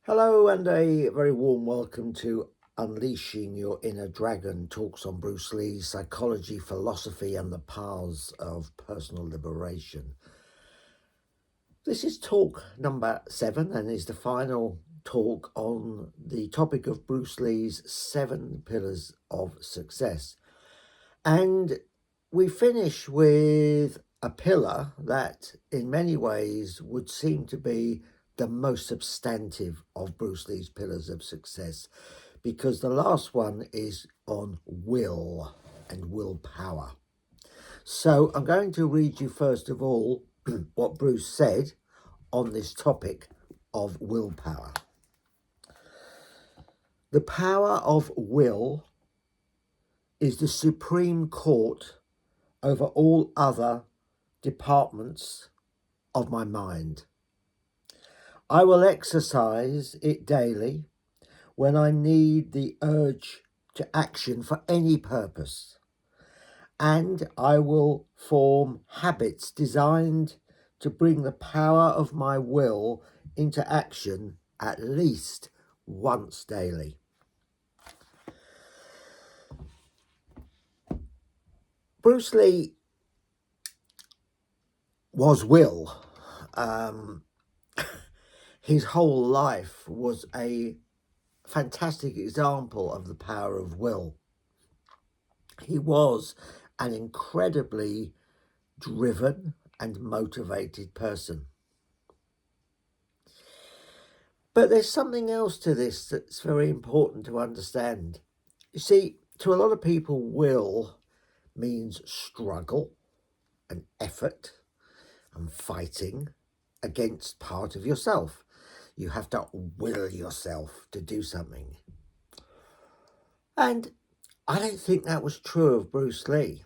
Hello and a very warm welcome to Unleashing Your Inner Dragon, talks on Bruce Lee's psychology, philosophy and the paths of personal liberation. This is talk number 7 and is the final talk on the topic of Bruce Lee's 7 pillars of success. And we finish with a pillar that in many ways would seem to be the most substantive of Bruce Lee's pillars of success, because the last one is on will and willpower. So I'm going to read you first of all what Bruce said on this topic of willpower. The power of will is the supreme court over all other departments of my mind. I will exercise it daily when I need the urge to action for any purpose, and I will form habits designed to bring the power of my will into action at least once daily. Bruce Lee was will. His whole life was a fantastic example of the power of will. He was an incredibly driven and motivated person. But there's something else to this that's very important to understand. You see, to a lot of people, will means struggle and effort and fighting against part of yourself. You have to will yourself to do something. And I don't think that was true of Bruce Lee.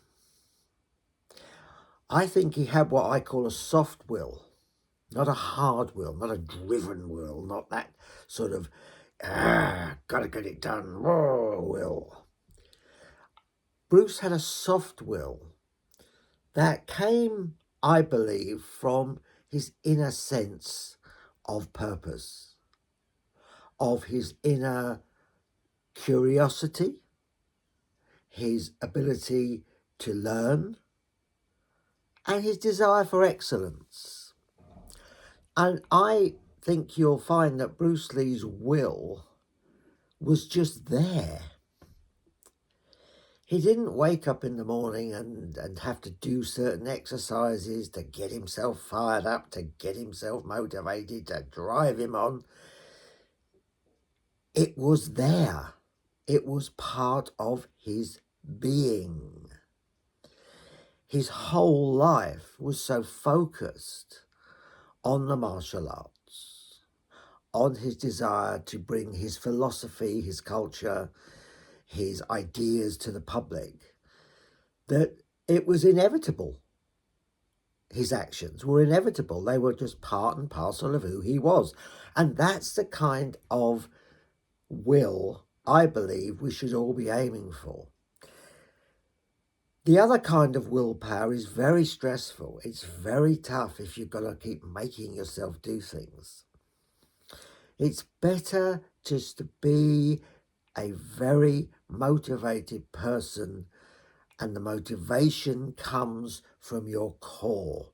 I think he had what I call a soft will, not a hard will, not a driven will, not that sort of, gotta get it done, will. Bruce had a soft will that came, I believe, from his inner sense of purpose, of his inner curiosity, his ability to learn, and his desire for excellence. And I think you'll find that Bruce Lee's will was just there. He didn't wake up in the morning and have to do certain exercises to get himself fired up, to get himself motivated, to drive him on. It was there. It was part of his being. His whole life was so focused on the martial arts, on his desire to bring his philosophy, his culture, his ideas to the public, that it was inevitable. His actions were inevitable. They were just part and parcel of who he was. And that's the kind of will I believe we should all be aiming for. The other kind of willpower is very stressful. It's very tough if you've got to keep making yourself do things. It's better just to be a very motivated person, and the motivation comes from your core.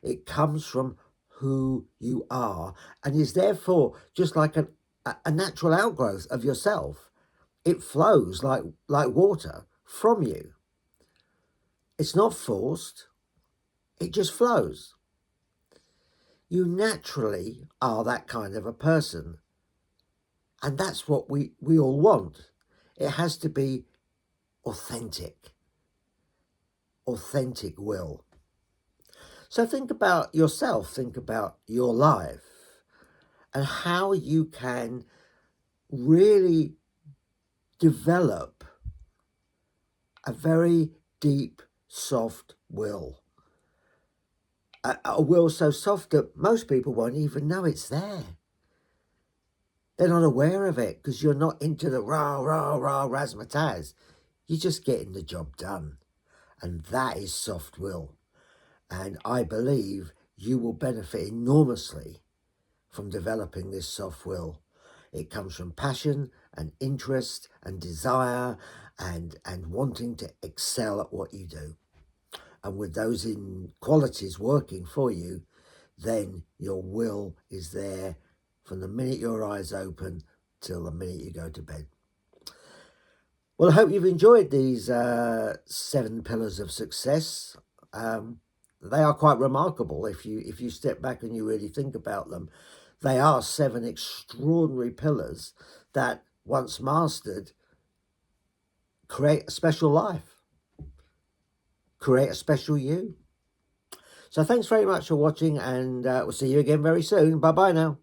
It comes from who you are and is therefore just like a natural outgrowth of yourself. It flows like water from you. It's not forced. It just flows. You naturally are that kind of a person. And that's what we all want. It has to be authentic. Authentic will. So think about yourself. Think about your life and how you can really develop a very deep, soft will. A will so soft that most people won't even know it's there. They're not aware of it because you're not into the rah, rah, rah, razzmatazz. You're just getting the job done. And that is soft will. And I believe you will benefit enormously from developing this soft will. It comes from passion and interest and desire and wanting to excel at what you do. And with those qualities working for you, then your will is there from the minute your eyes open till the minute you go to bed. Well, I hope you've enjoyed these 7 pillars of success. They are quite remarkable if you step back and you really think about them. They are 7 extraordinary pillars that, once mastered, create a special life, create a special you. So thanks very much for watching, and we'll see you again very soon. Bye-bye now.